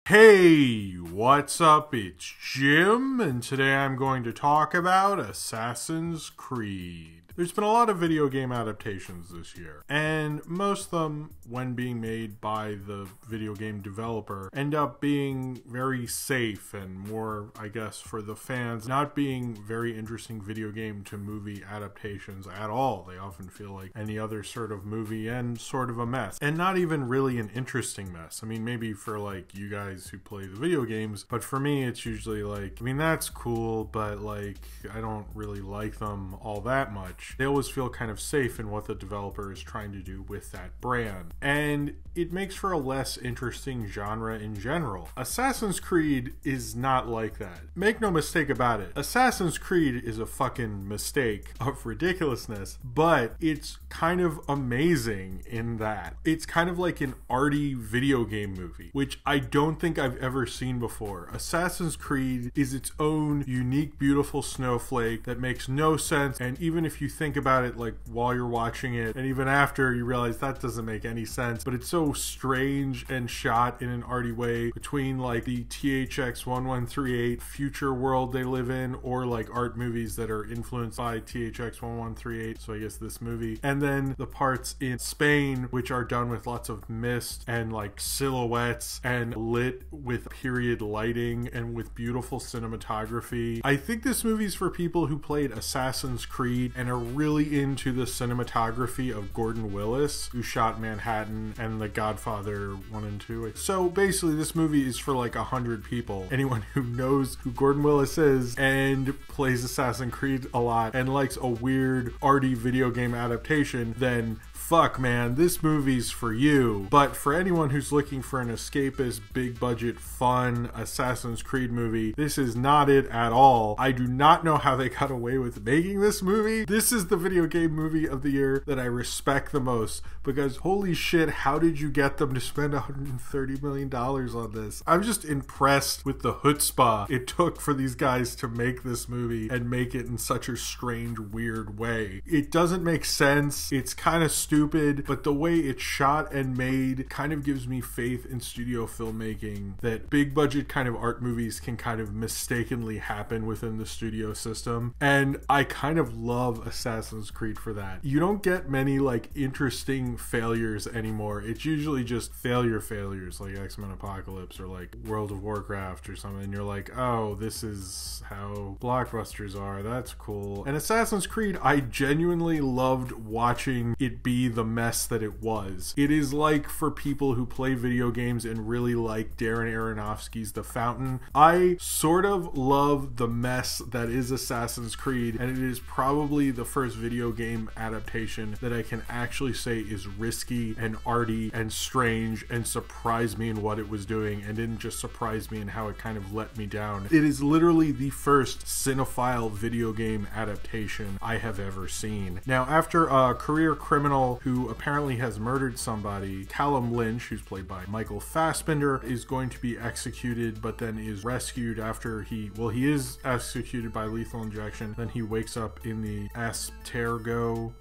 Hey, what's up? It's Jim, and today I'm going to talk about Assassin's Creed. There's been a lot of video game adaptations this year, and most of them, when being made by the video game developer, end up being very safe and more, I guess, for the fans, not being very interesting video game to movie adaptations at all. They often feel like any other sort of movie and sort of a mess, and not even really an interesting mess. I mean, maybe for like you guys who play the video games, but for me it's usually like, I mean, that's cool, but like I don't really like them all that much. They always feel kind of safe in what the developer is trying to do with that brand, and it makes for a less interesting genre in general. Assassin's Creed is not like that. Make no mistake about it, Assassin's Creed is a fucking mistake of ridiculousness, but it's kind of amazing in that it's kind of like an arty video game movie, which I don't think I've ever seen before. Assassin's Creed is its own unique, beautiful snowflake that makes no sense, and even if you think about it like while you're watching it, and even after, you realize that doesn't make any sense, but it's so strange and shot in an arty way between like the THX 1138 future world they live in, or like art movies that are influenced by THX 1138, so I guess this movie, and then the parts in Spain which are done with lots of mist and like silhouettes and lit with period lighting and with beautiful cinematography. I think this movie's for people who played Assassin's Creed and are really into the cinematography of Gordon Willis, who shot Manhattan and The Godfather 1 and 2. So basically this movie is for like 100 people. Anyone who knows who Gordon Willis is and plays Assassin's Creed a lot and likes a weird arty video game adaptation, then fuck man, this movie's for you. But for anyone who's looking for an escapist, big budget, fun Assassin's Creed movie, this is not it at all. I do not know how they got away with making this movie. This is the video game movie of the year that I respect the most, because holy shit, how did you get them to spend $130 million on this? I'm just impressed with the chutzpah it took for these guys to make this movie and make it in such a strange, weird way. It doesn't make sense. It's kind of stupid, but the way it's shot and made kind of gives me faith in studio filmmaking, that big budget kind of art movies can kind of mistakenly happen within the studio system, and I kind of love Assassin's Creed for that. You don't get many like interesting failures anymore. It's usually just failures like X-Men Apocalypse or like World of Warcraft or something, and you're like, oh, this is how blockbusters are, that's cool. And Assassin's Creed, I genuinely loved watching it be the mess that it was. It is like for people who play video games and really like Darren Aronofsky's The Fountain. I sort of love the mess that is Assassin's Creed, and it is probably the first video game adaptation that I can actually say is risky and arty and strange and surprised me in what it was doing, and didn't just surprise me in how it kind of let me down. It is literally the first cinephile video game adaptation I have ever seen. Now, after a career criminal who apparently has murdered somebody, Callum Lynch, who's played by Michael Fassbender, is going to be executed, but then is rescued after he is executed by lethal injection. Then he wakes up in the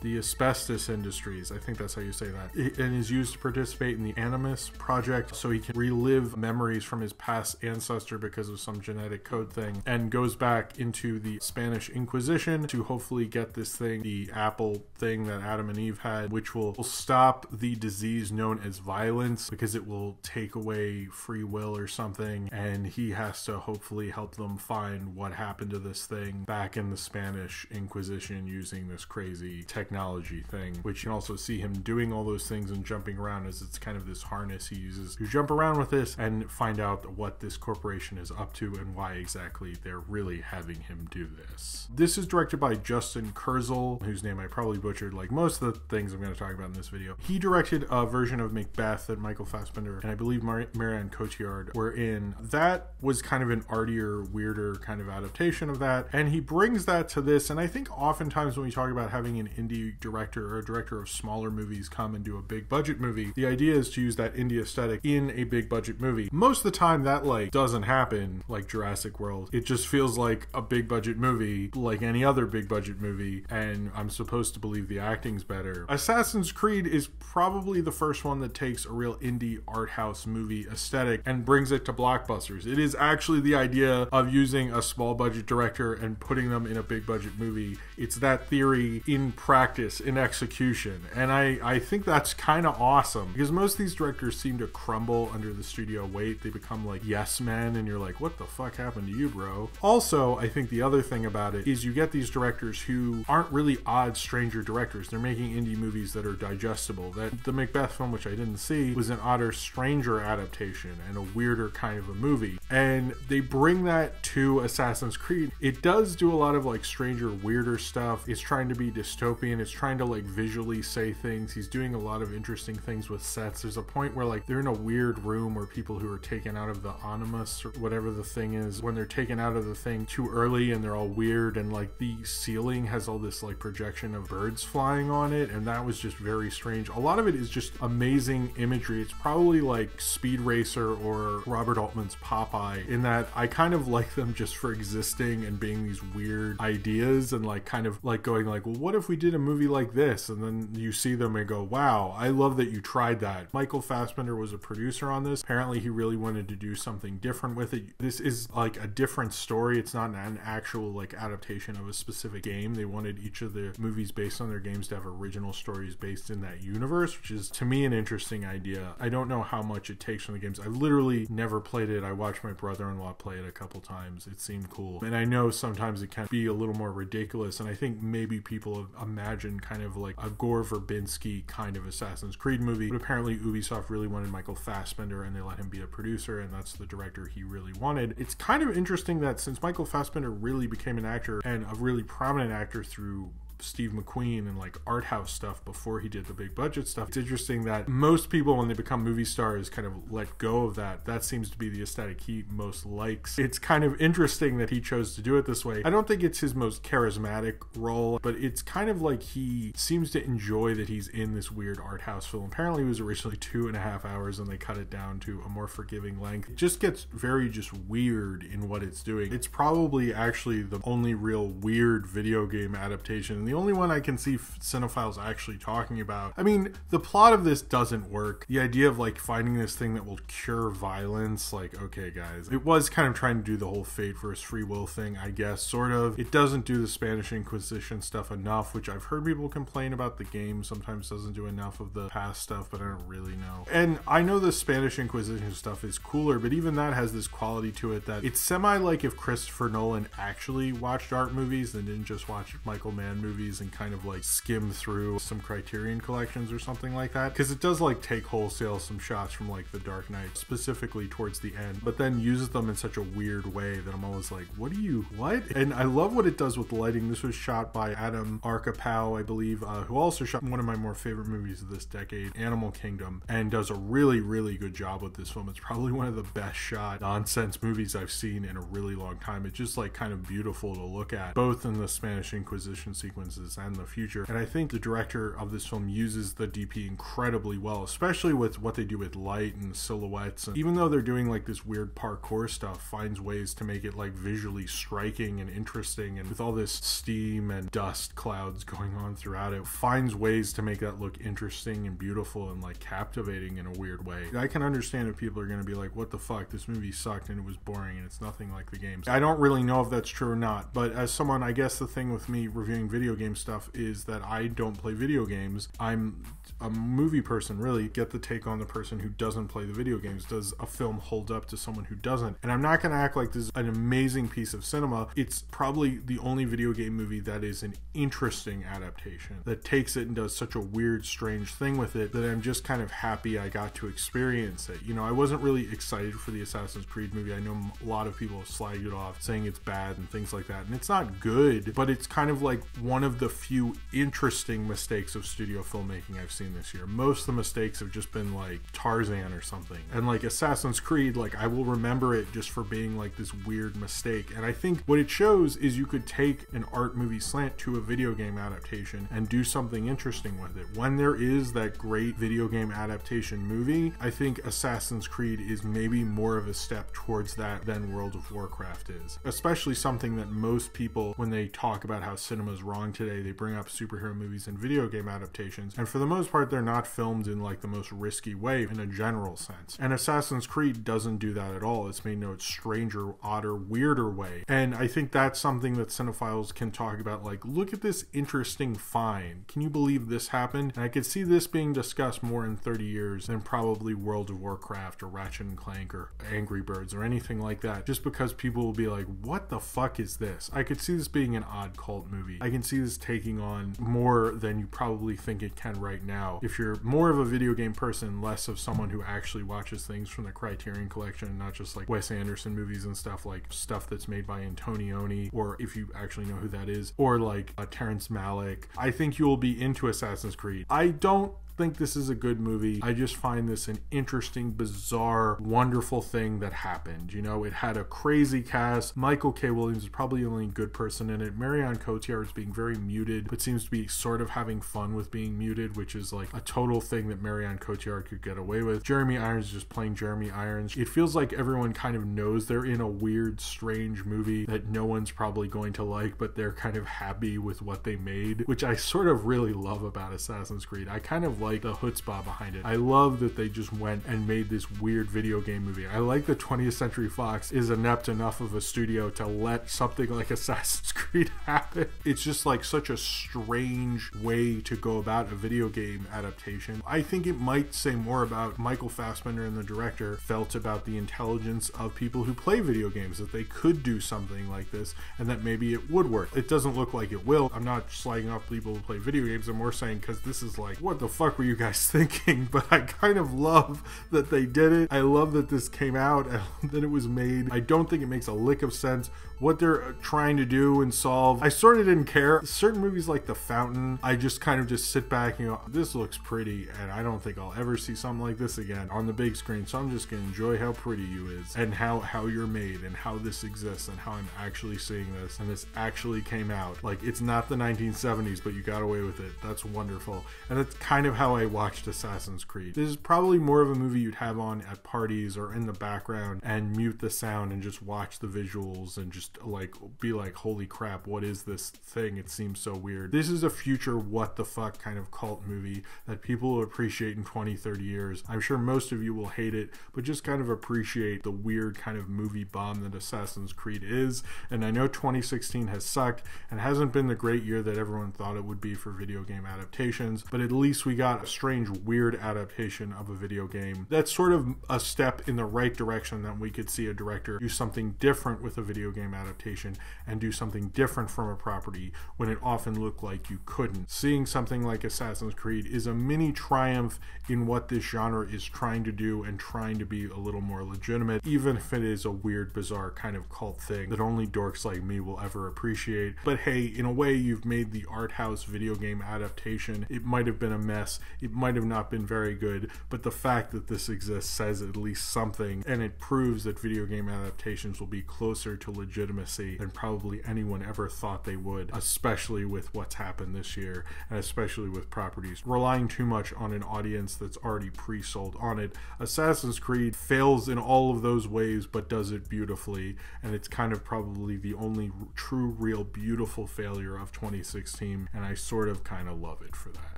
the asbestos industries, I think that's how you say that, and is used to participate in the Animus project so he can relive memories from his past ancestor because of some genetic code thing, and goes back into the Spanish Inquisition to hopefully get this thing, the apple thing that Adam and Eve had, which will stop the disease known as violence, because it will take away free will or something, and he has to hopefully help them find what happened to this thing back in the Spanish Inquisition using this crazy technology thing, which you can also see him doing all those things and jumping around, as it's kind of this harness he uses to jump around with this and find out what this corporation is up to and why exactly they're really having him do this. This is directed by Justin Kurzel, whose name I probably butchered like most of the things I'm going to talk about in this video. He directed a version of Macbeth that Michael Fassbender and I believe Marianne Cotillard were in. That was kind of an artier, weirder kind of adaptation of that, and he brings that to this. And I think oftentimes when we talk about having an indie director or a director of smaller movies come and do a big budget movie, the idea is to use that indie aesthetic in a big budget movie. Most of the time that like doesn't happen, like Jurassic World. It just feels like a big budget movie like any other big budget movie, and I'm supposed to believe the acting's better. Assassin's Creed is probably the first one that takes a real indie art house movie aesthetic and brings it to blockbusters. It is actually the idea of using a small budget director and putting them in a big budget movie. It's that theory in practice, in execution. And I think that's kind of awesome, because most of these directors seem to crumble under the studio weight. They become like yes men, and you're like, what the fuck happened to you, bro? Also, I think the other thing about it is you get these directors who aren't really odd stranger directors. They're making indie movies that are digestible. That the Macbeth film, which I didn't see, was an odder stranger adaptation and a weirder kind of a movie. And they bring that to Assassin's Creed. It does do a lot of like stranger, weirder stuff. It's trying to be dystopian. It's trying to like visually say things. He's doing a lot of interesting things with sets. There's a point where like they're in a weird room where people who are taken out of the animus or whatever the thing is, when they're taken out of the thing too early and they're all weird, and like the ceiling has all this like projection of birds flying on it, and that was just very strange. A lot of it is just amazing imagery. It's probably like Speed Racer or Robert Altman's Popeye, in that I kind of like them just for existing and being these weird ideas, and like kind of like going like, well, what if we did a movie like this? And then you see them and go, wow, I love that you tried that. Michael Fassbender was a producer on this. Apparently he really wanted to do something different with it. This is like a different story. It's not an actual like adaptation of a specific game. They wanted each of the movies based on their games to have original stories based in that universe, which is to me an interesting idea. I don't know how much it takes from the games. I've literally never played it. I watched my brother-in-law play it a couple times. It seemed cool. And I know sometimes it can be a little more ridiculous, and I think maybe people imagine kind of like a Gore Verbinski kind of Assassin's Creed movie, but apparently Ubisoft really wanted Michael Fassbender and they let him be a producer, and that's the director he really wanted. It's kind of interesting that since Michael Fassbender really became an actor, and a really prominent actor through Steve McQueen and like art house stuff before he did the big budget stuff, it's interesting that most people, when they become movie stars, kind of let go of that. That seems to be the aesthetic he most likes. It's kind of interesting that he chose to do it this way. I don't think it's his most charismatic role, but it's kind of like he seems to enjoy that he's in this weird art house film. Apparently it was originally 2.5 hours and they cut it down to a more forgiving length. It just gets very just weird in what it's doing. It's probably actually the only real weird video game adaptation, the only one I can see cinephiles actually talking about. I mean, the plot of this doesn't work. The idea of like finding this thing that will cure violence, like, okay guys, it was kind of trying to do the whole fate versus free will thing, I guess, sort of. It doesn't do the Spanish Inquisition stuff enough, which I've heard people complain about. The game sometimes doesn't do enough of the past stuff, but I don't really know. And I know the Spanish Inquisition stuff is cooler, but even that has this quality to it that it's semi like if Christopher Nolan actually watched art movies and didn't just watch Michael Mann movies and kind of like skim through some Criterion collections or something like that, because it does like take wholesale some shots from like The Dark Knight specifically towards the end, but then uses them in such a weird way that I'm always like, what? And I love what it does with the lighting. This was shot by Adam Arkapow, I believe, who also shot one of my more favorite movies of this decade, Animal Kingdom, and does a really, really good job with this film. It's probably one of the best shot nonsense movies I've seen in a really long time. It's just like kind of beautiful to look at, both in the Spanish Inquisition sequences and the future. And I think the director of this film uses the DP incredibly well, especially with what they do with light and silhouettes. And even though they're doing like this weird parkour stuff, finds ways to make it like visually striking and interesting, and with all this steam and dust clouds going on throughout it, finds ways to make that look interesting and beautiful and like captivating in a weird way. I can understand if people are going to be like, what the fuck, this movie sucked and it was boring and it's nothing like the games. I don't really know if that's true or not, but as someone, I guess the thing with me reviewing video game stuff is that I don't play video games. I'm a movie person, really. Get the take on the person who doesn't play the video games. Does a film hold up to someone who doesn't? And I'm not going to act like this is an amazing piece of cinema. It's probably the only video game movie that is an interesting adaptation, that takes it and does such a weird, strange thing with it, that I'm just kind of happy I got to experience it. You know, I wasn't really excited for the Assassin's Creed movie. I know a lot of people have slagged it off, saying it's bad and things like that, and it's not good, but it's kind of like one of the few interesting mistakes of studio filmmaking I've seen this year. Most of the mistakes have just been like Tarzan or something, and like Assassin's Creed, like I will remember it just for being like this weird mistake. And I think what it shows is you could take an art movie slant to a video game adaptation and do something interesting with it. When there is that great video game adaptation movie, I think Assassin's Creed is maybe more of a step towards that than World of Warcraft is, especially something that most people, when they talk about how cinema is wrong long today, they bring up superhero movies and video game adaptations, and for the most part, they're not filmed in like the most risky way in a general sense. And Assassin's Creed doesn't do that at all. It's made no stranger, odder, weirder way. And I think that's something that cinephiles can talk about, like, look at this interesting find. Can you believe this happened? And I could see this being discussed more in 30 years than probably World of Warcraft or Ratchet and Clank or Angry Birds or anything like that, just because people will be like, what the fuck is this? I could see this being an odd cult movie. I can see this taking on more than you probably think it can right now. If you're more of a video game person, less of someone who actually watches things from the Criterion Collection, not just like Wes Anderson movies and stuff, like stuff that's made by Antonioni, or if you actually know who that is, or like Terrence Malick, I think you'll be into Assassin's Creed. I don't think this is a good movie. I just find this an interesting, bizarre, wonderful thing that happened. You know, it had a crazy cast. Michael K. Williams is probably the only good person in it. Marion Cotillard is being very muted, but seems to be sort of having fun with being muted, which is like a total thing that Marion Cotillard could get away with. Jeremy Irons is just playing Jeremy Irons. It feels like everyone kind of knows they're in a weird, strange movie that no one's probably going to like, but they're kind of happy with what they made, which I sort of really love about Assassin's Creed. I kind of like the chutzpah behind it. I love that they just went and made this weird video game movie. I like that 20th Century Fox is inept enough of a studio to let something like Assassin's Creed happen. It's just like such a strange way to go about a video game adaptation. I think it might say more about Michael Fassbender and the director felt about the intelligence of people who play video games, that they could do something like this and that maybe it would work. It doesn't look like it will. I'm not slagging off people who play video games. I'm more saying because this is like, what the fuck were you guys thinking? But I kind of love that they did it. I love that this came out and that it was made. I don't think it makes a lick of sense what they're trying to do and solve. I sort of didn't care. Certain movies like The Fountain, I just kind of just sit back and go, this looks pretty, and I don't think I'll ever see something like this again on the big screen, so I'm just gonna enjoy how pretty you is and how you're made and how this exists and how I'm actually seeing this, and this actually came out. Like, it's not the 1970s, but you got away with it. That's wonderful. And that's kind of how I watched Assassin's Creed. This is probably more of a movie you'd have on at parties or in the background and mute the sound and just watch the visuals and just like be like, holy crap, what is this thing? It seems so weird. This is a future what the fuck kind of cult movie that people will appreciate in 20-30 years. I'm sure most of you will hate it, but just kind of appreciate the weird kind of movie bomb that Assassin's Creed is. And I know 2016 has sucked and hasn't been the great year that everyone thought it would be for video game adaptations, but at least we got a strange, weird adaptation of a video game. That's sort of a step in the right direction, that we could see a director do something different with a video game adaptation and do something different from a property when it often looked like you couldn't. Seeing something like Assassin's Creed is a mini triumph in what this genre is trying to do and trying to be a little more legitimate, even if it is a weird, bizarre kind of cult thing that only dorks like me will ever appreciate. But hey, in a way, you've made the art house video game adaptation. It might have been a mess. It might have not been very good, but the fact that this exists says at least something, and it proves that video game adaptations will be closer to legitimacy than probably anyone ever thought they would, especially with what's happened this year, and especially with properties relying too much on an audience that's already pre-sold on it. Assassin's Creed fails in all of those ways, but does it beautifully, and it's kind of probably the only true, real, beautiful failure of 2016, and I sort of kind of love it for that.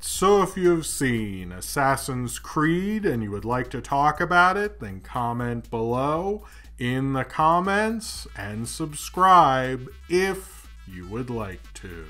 So if you have seen Assassin's Creed and you would like to talk about it, then comment below in the comments and subscribe if you would like to.